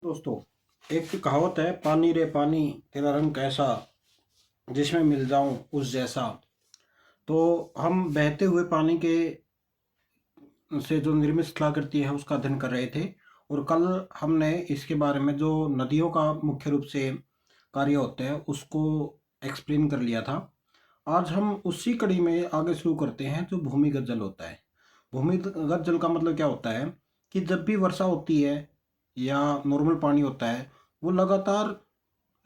दोस्तों, एक कहावत है, पानी रे पानी तेरा रंग कैसा, जिसमें मिल जाऊं उस जैसा। तो हम बहते हुए पानी के से जो निर्मित स्थलाकृति है उसका अध्ययन कर रहे थे। और कल हमने इसके बारे में जो नदियों का मुख्य रूप से कार्य होते हैं उसको एक्सप्लेन कर लिया था। आज हम उसी कड़ी में आगे शुरू करते हैं जो भूमिगत जल होता है। भूमिगत जल का मतलब क्या होता है कि जब भी वर्षा होती है या नॉर्मल पानी होता है, वो लगातार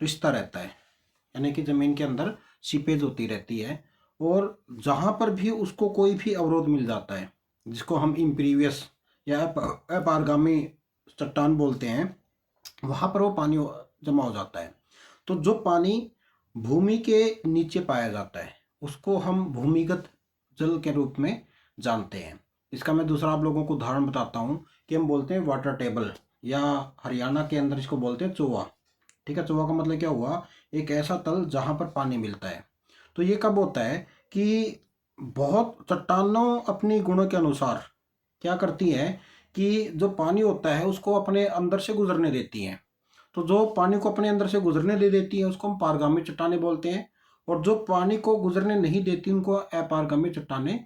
रिश्ता रहता है, यानी कि ज़मीन के अंदर सीपेज होती रहती है। और जहाँ पर भी उसको कोई भी अवरोध मिल जाता है, जिसको हम इम्पीरियस या अपारगामी चट्टान बोलते हैं, वहाँ पर वो पानी जमा हो जाता है। तो जो पानी भूमि के नीचे पाया जाता है उसको हम भूमिगत जल के रूप में जानते हैं। इसका मैं दूसरा आप लोगों को उदाहरण बताता हूँ कि हम बोलते हैं वाटर टेबल, या हरियाणा के अंदर इसको बोलते हैं चोआ। ठीक है, चोआ का मतलब क्या हुआ, एक ऐसा तल जहाँ पर पानी मिलता है। तो ये कब होता है कि बहुत चट्टानों अपनी गुणों के अनुसार क्या करती हैं कि जो पानी होता है उसको अपने अंदर से गुजरने देती हैं। तो जो पानी को अपने अंदर से गुजरने दे देती है उसको हम पारगामी चट्टानें बोलते हैं। और जो पानी को गुजरने नहीं देती उनको अपारगामी चट्टानें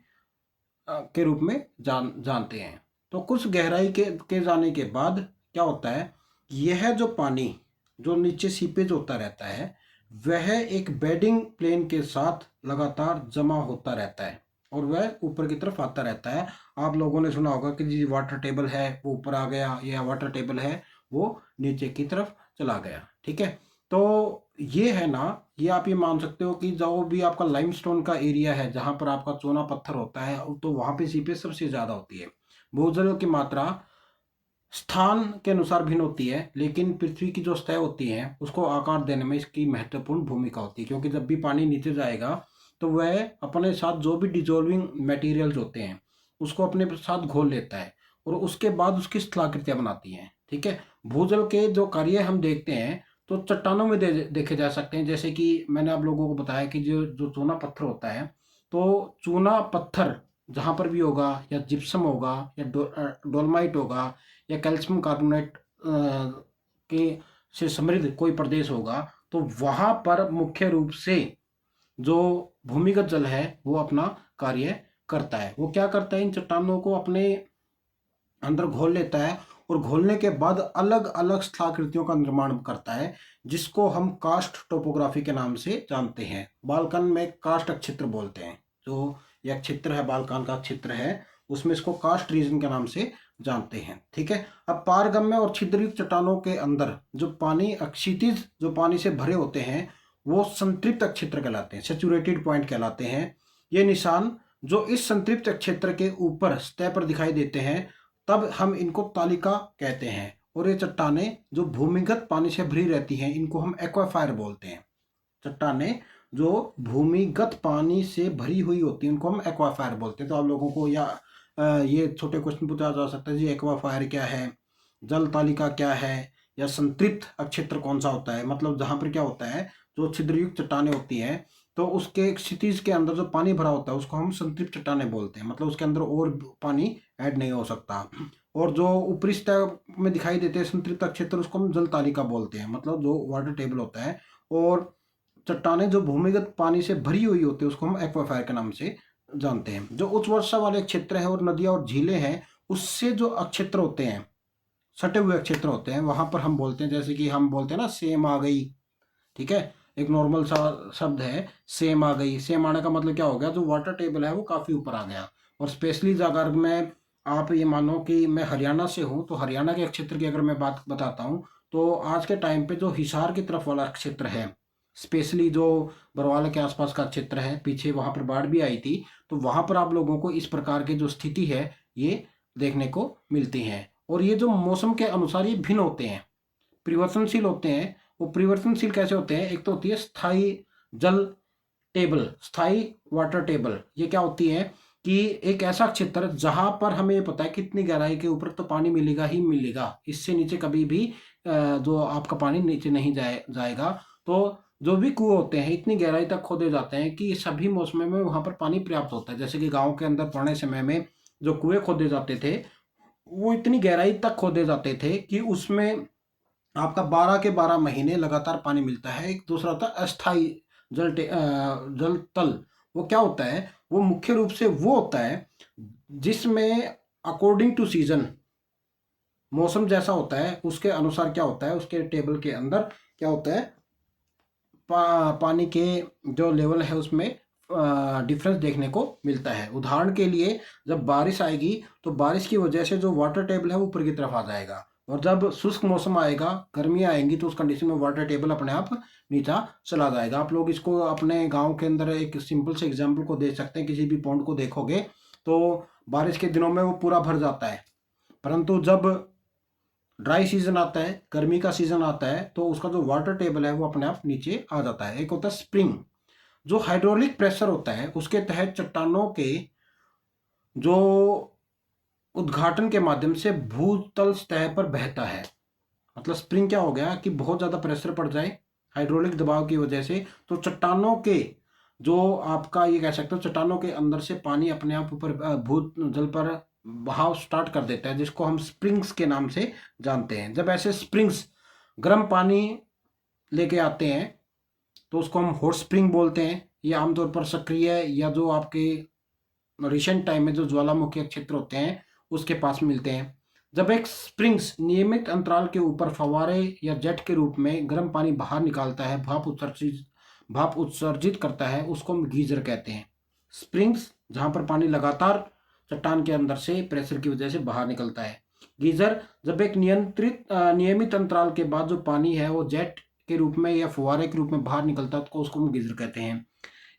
के रूप में जानते हैं। तो कुछ गहराई के जाने के बाद क्या होता है, यह जो पानी जो नीचे सीपेज होता रहता है वह एक बेडिंग प्लेन के साथ लगातार जमा होता रहता है और वह ऊपर की तरफ आता रहता है। आप लोगों ने सुना होगा कि जी वाटर टेबल है वो ऊपर आ गया, या वाटर टेबल है वो नीचे की तरफ चला गया। ठीक है, तो ये है ना, ये आप ये मान सकते हो कि जो भी आपका लाइमस्टोन का एरिया है जहाँ पर आपका चूना पत्थर होता है, तो वहाँ पे सीपेज सबसे ज़्यादा होती है। भूजल की मात्रा स्थान के अनुसार भिन्न होती है, लेकिन पृथ्वी की जो सतह होती है उसको आकार देने में इसकी महत्वपूर्ण भूमिका होती है, क्योंकि जब भी पानी नीचे जाएगा तो वह अपने साथ जो भी डिजोल्विंग मटेरियल्स होते हैं उसको अपने साथ घोल लेता है और उसके बाद उसकी स्थलाकृतियाँ बनाती हैं। ठीक है, भूजल के जो कार्य हम देखते हैं तो चट्टानों में देखे जा सकते हैं। जैसे कि मैंने आप लोगों को बताया कि जो जो चूना पत्थर होता है, तो चूना पत्थर जहाँ पर भी होगा, या जिप्सम होगा, या डोलमाइट होगा, या कैल्शियम कार्बोनेट के से समृद्ध कोई प्रदेश होगा, तो वहाँ पर मुख्य रूप से जो भूमिगत जल है वो अपना कार्य करता है। वो क्या करता है, इन चट्टानों को अपने अंदर घोल लेता है और घोलने के बाद अलग अलग स्थलाकृतियों का निर्माण करता है, जिसको हम कास्ट टोपोग्राफी के नाम से जानते हैं। बाल्कन में कास्ट क्षेत्र बोलते हैं। जो यह क्षेत्र है, बाल्कन का क्षेत्र है, उसमें इसको कास्ट रीजन के नाम से जानते हैं। ठीक है, अब पारगम्य और छिद्रयुक्त चट्टानों के अंदर जो पानी अक्षितिज जो पानी से भरे होते हैं वो संतृप्त क्षेत्र कहलाते हैं, सेचुरेटेड पॉइंट कहलाते हैं। ये निशान जो इस संतृप्त क्षेत्र के ऊपर सतह पर दिखाई देते हैं, तब हम इनको तालिका कहते हैं। और ये चट्टानें जो भूमिगत पानी से भरी रहती हैं इनको हम एक्वाफायर बोलते हैं। चट्टानें जो भूमिगत पानी से भरी हुई होती हैं उनको हम एक्वाफायर बोलते हैं। तो आप लोगों को या ये छोटे क्वेश्चन पूछा जा सकता है, जी एक्वाफायर क्या है, जल तालिका क्या है, या संतृप्त क्षेत्र कौन सा होता है। मतलब जहाँ पर क्या होता है, जो छिद्रयुक्त चट्टानें होती हैं तो उसके क्षितिज के अंदर जो पानी भरा होता है उसको हम संतृप्त चट्टानें बोलते हैं। मतलब उसके अंदर और पानी ऐड नहीं हो सकता। और जो ऊपरी सतह में दिखाई देते हैं संतृप्त क्षेत्र उसको हम जल तालिका बोलते हैं, मतलब जो वाटर टेबल होता है। और चट्टानें जो भूमिगत पानी से भरी हुई होती है उसको हम एक्वाफायर के नाम से जानते हैं। जो उच्च वर्षा वाले क्षेत्र है और नदियां और झीलें हैं, उससे जो क्षेत्र होते हैं, सटे हुए क्षेत्र होते हैं, वहां पर हम बोलते हैं, जैसे कि हम बोलते हैं ना सेम आ गई। ठीक है, एक नॉर्मल सा शब्द है सेम आ गई। सेम आने का मतलब क्या हो गया, जो वाटर टेबल है वो काफ़ी ऊपर आ गया। और स्पेशली अगर मैं आप ये मानो कि मैं हरियाणा से हूँ, तो हरियाणा के क्षेत्र की अगर मैं बात बताता हूँ, तो आज के टाइम पे जो हिसार की तरफ वाला क्षेत्र है, स्पेशली जो बरवाला के आसपास का क्षेत्र है, पीछे वहाँ पर बाढ़ भी आई थी, तो वहाँ पर आप लोगों को इस प्रकार की जो स्थिति है ये देखने को मिलती है। और ये जो मौसम के अनुसार ये भिन्न होते हैं, परिवर्तनशील होते हैं। वो परिवर्तनशील कैसे होते हैं, एक तो होती है स्थायी जल टेबल, स्थायी वाटर टेबल। ये क्या होती है कि एक ऐसा क्षेत्र जहां पर हमें ये पता है कितनी गहराई के ऊपर तो पानी मिलेगा ही मिलेगा, इससे नीचे कभी भी जो आपका पानी नीचे नहीं जाएगा। तो जो भी कुएं होते हैं इतनी गहराई तक खोदे जाते हैं कि सभी मौसमों में वहां पर पानी पर्याप्त होता है। जैसे कि गाँव के अंदर पुराने समय में जो कुएं खोदे जाते थे वो इतनी गहराई तक खोदे जाते थे कि उसमें आपका 12 के 12 महीने लगातार पानी मिलता है। एक दूसरा होता है अस्थाई जल तल। वो क्या होता है? वो मुख्य रूप से वो होता है जिसमें अकॉर्डिंग टू सीजन, मौसम जैसा होता है उसके अनुसार क्या होता है, उसके टेबल के अंदर क्या होता है, पानी के जो लेवल है उसमें डिफरेंस देखने को मिलता है। उदाहरण के लिए जब बारिश आएगी तो बारिश की वजह से जो वाटर टेबल है वो ऊपर की तरफ आ जाएगा, और जब शुष्क मौसम आएगा, गर्मी आएंगी, तो उस कंडीशन में वाटर टेबल अपने आप नीचा चला जाएगा। आप लोग इसको अपने गांव के अंदर एक सिंपल से एग्जांपल को दे सकते हैं। किसी भी पॉन्ड को देखोगे तो बारिश के दिनों में वो पूरा भर जाता है, परंतु जब ड्राई सीजन आता है, गर्मी का सीजन आता है, तो उसका जो वाटर टेबल है वो अपने आप नीचे आ जाता है। एक होता है स्प्रिंग, जो हाइड्रोलिक प्रेशर होता है उसके तहत चट्टानों के जो उद्घाटन के माध्यम से भूतल सतह पर बहता है। मतलब स्प्रिंग क्या हो गया कि बहुत ज़्यादा प्रेशर पड़ जाए हाइड्रोलिक दबाव की वजह से, तो चट्टानों के जो आपका ये कह सकते हो चट्टानों के अंदर से पानी अपने आप ऊपर भूत जल पर बहाव स्टार्ट कर देता है, जिसको हम स्प्रिंग्स के नाम से जानते हैं। जब ऐसे स्प्रिंग्स गर्म पानी लेके आते हैं तो उसको हम हॉट स्प्रिंग बोलते हैं। ये आमतौर पर सक्रिय या जो आपके रिसेंट टाइम में जो ज्वालामुखी क्षेत्र होते हैं उसके पास मिलते हैं। जब एक स्प्रिंग्स नियमित अंतराल के ऊपर फव्वारे या जेट के रूप में गर्म पानी बाहर निकालता है, भाप उत्सर्जित करता है, उसको हम गीजर कहते हैं। स्प्रिंग्स जहां पर पानी लगातार चट्टान के अंदर से प्रेशर की वजह से बाहर निकलता है। गीजर जब एक नियमित अंतराल के बाद जो पानी है वो जेट के रूप में या फुहारे के रूप में बाहर निकलता है तो उसको हम गीजर कहते हैं।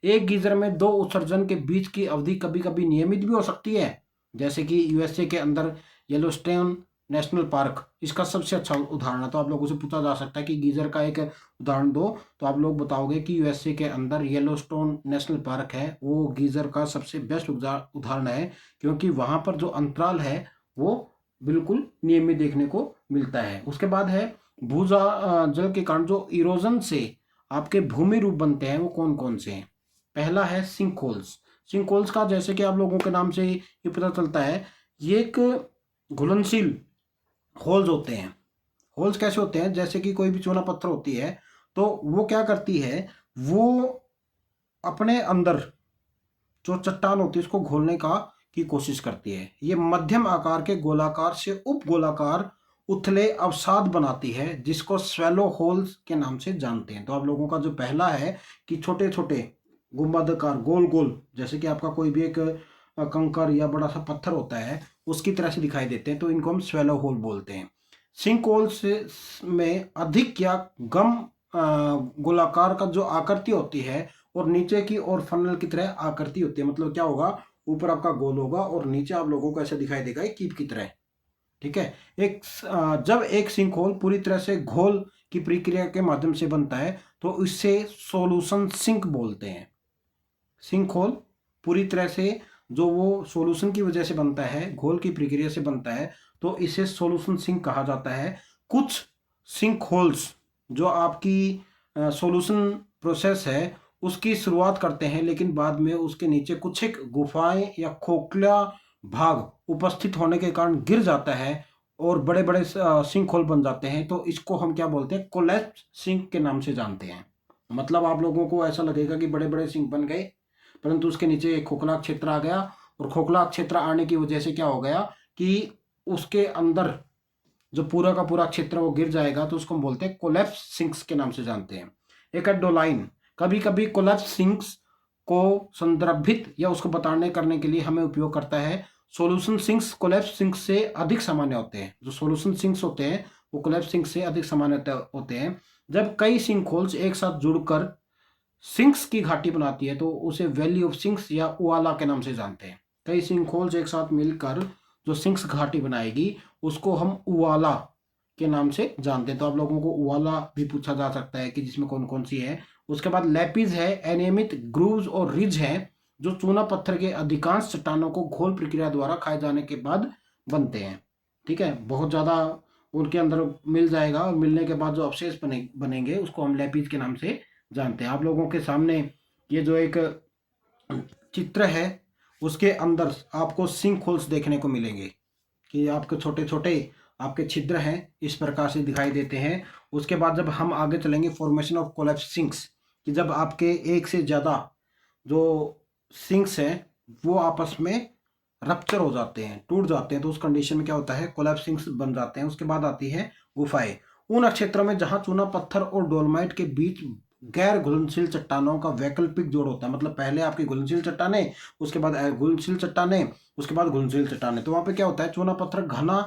एक गीजर में दो उत्सर्जन के बीच की अवधि कभी कभी नियमित भी हो सकती है, जैसे कि यूएसए के अंदर येलोस्टोन नेशनल पार्क इसका सबसे अच्छा उदाहरण है। तो आप लोगों से पूछा जा सकता है कि गीजर का एक उदाहरण दो, तो आप लोग बताओगे कि यूएसए के अंदर येलोस्टोन नेशनल पार्क है, वो गीजर का सबसे बेस्ट उदाहरण है, क्योंकि वहां पर जो अंतराल है वो बिल्कुल नियमित देखने को मिलता है। उसके बाद है भूजा जल के कारण जो इरोजन से आपके भूमि रूप बनते हैं वो कौन कौन से हैं? पहला है सिंक होल्स। सिंक होल्स का जैसे कि आप लोगों के नाम से ये पता चलता है, ये एक घुलनशील होल्स होते हैं। होल्स कैसे होते हैं? जैसे कि कोई भी चूना पत्थर होती है तो वो क्या करती है, वो अपने अंदर जो चट्टान होती है उसको घोलने की कोशिश करती है। ये मध्यम आकार के गोलाकार से उप गोलाकार उथले अवसाद बनाती है, जिसको स्वेलो होल्स के नाम से जानते हैं। तो आप लोगों का जो पहला है कि छोटे छोटे गुंबदाकार गोल गोल, जैसे कि आपका कोई भी एक कंकर या बड़ा सा पत्थर होता है उसकी तरह से दिखाई देते हैं, तो इनको हम स्वेलो होल बोलते हैं। सिंक होल्स में अधिक या कम गोलाकार का जो आकृति होती है और नीचे की और फनल की तरह आकृति होती है। मतलब क्या होगा, ऊपर आपका गोल होगा और नीचे आप लोगों को ऐसे दिखाई देगा एक कीप की तरह। ठीक है। जब एक सिंक होल पूरी तरह से घोल की प्रक्रिया के माध्यम से बनता है तो इससे सॉल्यूशन सिंक बोलते हैं। सिंक होल पूरी तरह से जो वो सॉल्यूशन की वजह से बनता है, घोल की प्रक्रिया से बनता है, तो इसे सॉल्यूशन सिंक कहा जाता है। कुछ सिंक होल्स जो आपकी सॉल्यूशन प्रोसेस है उसकी शुरुआत करते हैं, लेकिन बाद में उसके नीचे कुछ एक गुफाएं या खोखला भाग उपस्थित होने के कारण गिर जाता है और बड़े बड़े सिंक होल बन जाते हैं। तो इसको हम क्या बोलते हैं? कोलैप्स सिंक के नाम से जानते हैं। मतलब आप लोगों को ऐसा लगेगा कि बड़े बड़े सिंक बन गए, परंतु उसके नीचे एक खोखला क्षेत्र आ गया, और खोखला क्षेत्र आने की वजह से क्या हो गया कि उसके अंदर जो पूरा का पूरा क्षेत्र वो गिर जाएगा, तो उसको हम बोलते हैं कोलैप्स सिंक्स के नाम से जानते हैं। एक है डोलाइन। कभी कभी कोलैप्स सिंक्स को संदर्भित या उसको बताने करने के लिए हमें उपयोग करता है। सॉल्यूशन सिंक्स कोलैप्स सिंक्स से अधिक सामान्य होते हैं। जो सॉल्यूशन सिंक्स होते हैं वो कोलैप्स सिंक्स से अधिक सामान्य होते हैं। जब कई सिंक होल्स एक साथ जुड़कर सिंक्स की घाटी बनाती है तो उसे वैली ऑफ सिंक्स या उआला के नाम से जानते हैं। कई सिंक होल्स एक साथ मिलकर जो सिंक्स घाटी बनाएगी उसको हम उआला के नाम से जानते हैं। तो आप लोगों को उआला भी पूछा जा सकता है कि जिसमें कौन कौन सी है। उसके बाद लैपिस है, अनियमित ग्रूव्स और रिज है, जो चूना पत्थर के अधिकांश चट्टानों को घोल प्रक्रिया द्वारा खाए जाने के बाद बनते हैं। ठीक है, बहुत ज़्यादा उनके अंदर मिल जाएगा और मिलने के बाद जो अवशेष बनेंगे उसको हम लैपिस के नाम से जानते हैं। आप लोगों के सामने ये जो एक चित्र है उसके अंदर आपको सिंक होल्स देखने को मिलेंगे कि आपके छोटे छोटे आपके छिद्र हैं इस प्रकार से दिखाई देते हैं। उसके बाद जब हम आगे चलेंगे फॉर्मेशन ऑफ कोलैप्स सिंक्स, कि जब आपके एक से ज़्यादा जो सिंक्स हैं वो आपस में रप्चर हो जाते हैं, टूट जाते हैं, तो उस कंडीशन में क्या होता है, कोलैप्स सिंक्स बन जाते हैं। उसके बाद आती है गुफाएं, उन क्षेत्रों में जहां चूना पत्थर और डोलमाइट के बीच गैर घुलनशील चट्टानों का वैकल्पिक जोड़ होता है। मतलब पहले आपकी घुलनशील चट्टानें, उसके बाद घुलनशील चट्टानें, उसके बाद घुलनशील चट्टानें। तो वहां पे क्या होता है, चूना पत्थर घना,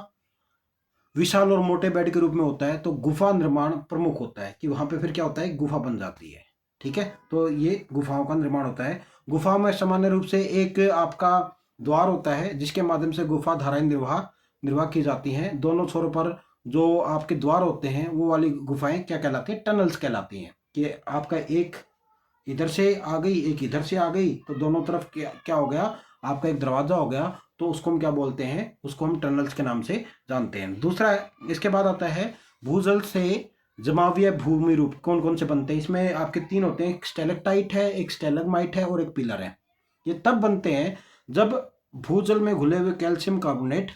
विशाल और मोटे बेड के रूप में होता है, तो गुफा निर्माण प्रमुख होता है कि वहां पे फिर क्या होता है, गुफा बन जाती है। ठीक है, तो ये गुफाओं का निर्माण होता है। गुफा में सामान्य रूप से एक आपका द्वार होता है जिसके माध्यम से गुफा धाराएं निर्वाह की जाती हैं। दोनों छोरों पर जो आपके द्वार होते हैं वो वाली गुफाएं क्या कहलाती हैं, टनल्स कहलाती हैं। कि आपका एक इधर से आ गई, एक इधर से आ गई, तो दोनों तरफ क्या हो गया, आपका एक दरवाजा हो गया, तो उसको हम क्या बोलते हैं, उसको हम टनल्स के नाम से जानते हैं। दूसरा, इसके बाद आता है भूजल से जमावीय भूमि रूप कौन कौन से बनते हैं। इसमें आपके तीन होते हैं, एक स्टेलेक्टाइट है, एक स्टेलगमाइट है और एक पिलर है। ये तब बनते हैं जब भूजल में घुले हुए कैल्शियम कार्बोनेट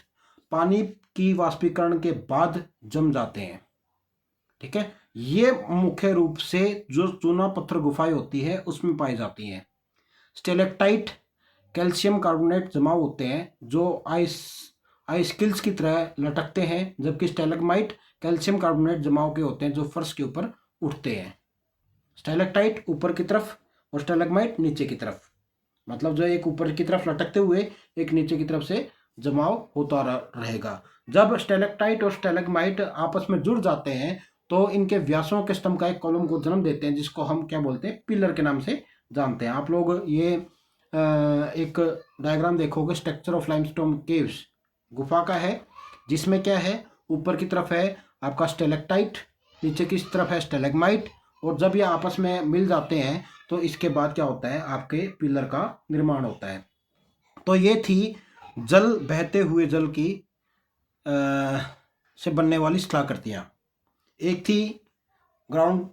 पानी की वाष्पीकरण के बाद जम जाते हैं। ठीक है, ये मुख्य रूप से जो चूना पत्थर गुफाएं होती है उसमें पाई जाती हैं। स्टेलेक्टाइट कैल्शियम कार्बोनेट जमाव होते हैं जो आइसकिल्स की तरह लटकते हैं, जबकि स्टेलगमाइट कैल्शियम कार्बोनेट जमाव के होते हैं जो फर्श के ऊपर उठते हैं। स्टेलेक्टाइट ऊपर की तरफ और स्टेलगमाइट नीचे की तरफ, मतलब जो एक ऊपर की तरफ लटकते हुए, एक नीचे की तरफ से जमाव होता रहेगा। जब स्टेलेक्टाइट और स्टेलगमाइट आपस में जुड़ जाते हैं तो इनके व्यासों के स्तंभ का एक कॉलम को जन्म देते हैं, जिसको हम क्या बोलते हैं, पिलर के नाम से जानते हैं। आप लोग ये एक डायग्राम देखोगे, स्ट्रक्चर ऑफ लाइमस्टोन केव्स गुफा का है, जिसमें क्या है, ऊपर की तरफ है आपका स्टेलेक्टाइट, नीचे की तरफ है स्टेलगमाइट, और जब ये आपस में मिल जाते हैं तो इसके बाद क्या होता है, आपके पिलर का निर्माण होता है। तो ये थी जल, बहते हुए जल की से बनने वाली स्थलाकृतियाँ। एक थी ग्राउंड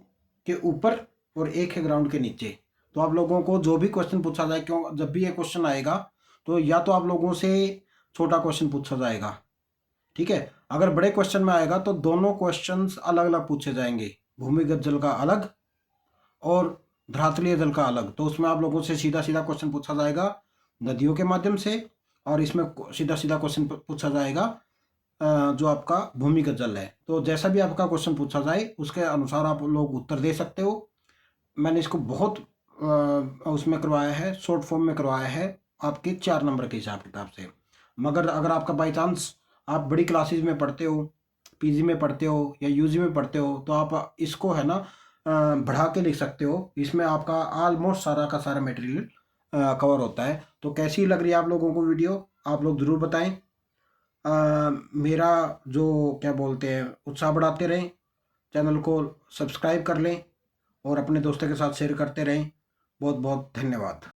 के ऊपर और एक है ग्राउंड के नीचे। तो आप लोगों को जो भी क्वेश्चन पूछा जाए, क्यों जब भी ये क्वेश्चन आएगा तो या तो आप लोगों से छोटा क्वेश्चन पूछा जाएगा, ठीक है। अगर बड़े क्वेश्चन में आएगा तो दोनों क्वेश्चंस अलग अलग पूछे जाएंगे, भूमिगत जल का अलग और धरातलीय जल का अलग। तो उसमें आप लोगों से सीधा सीधा क्वेश्चन पूछा जाएगा नदियों के माध्यम से, और इसमें सीधा सीधा क्वेश्चन पूछा जाएगा जो आपका भूमिगत जल है। तो जैसा भी आपका क्वेश्चन पूछा जाए उसके अनुसार आप लोग उत्तर दे सकते हो। मैंने इसको बहुत उसमें करवाया है, शॉर्ट फॉर्म में करवाया है, आपके 4 नंबर के हिसाब किताब से। मगर अगर आपका बाई चांस आप बड़ी क्लासेज में पढ़ते हो, पीजी में पढ़ते हो या यूजी में पढ़ते हो, तो आप इसको है ना बढ़ा के लिख सकते हो। इसमें आपका ऑलमोस्ट सारा का सारा मटेरियल कवर होता है। तो कैसी लग रही है आप लोगों को वीडियो, आप लोग ज़रूर बताएं। मेरा जो क्या बोलते हैं, उत्साह बढ़ाते रहें, चैनल को सब्सक्राइब कर लें और अपने दोस्तों के साथ शेयर करते रहें। बहुत बहुत धन्यवाद।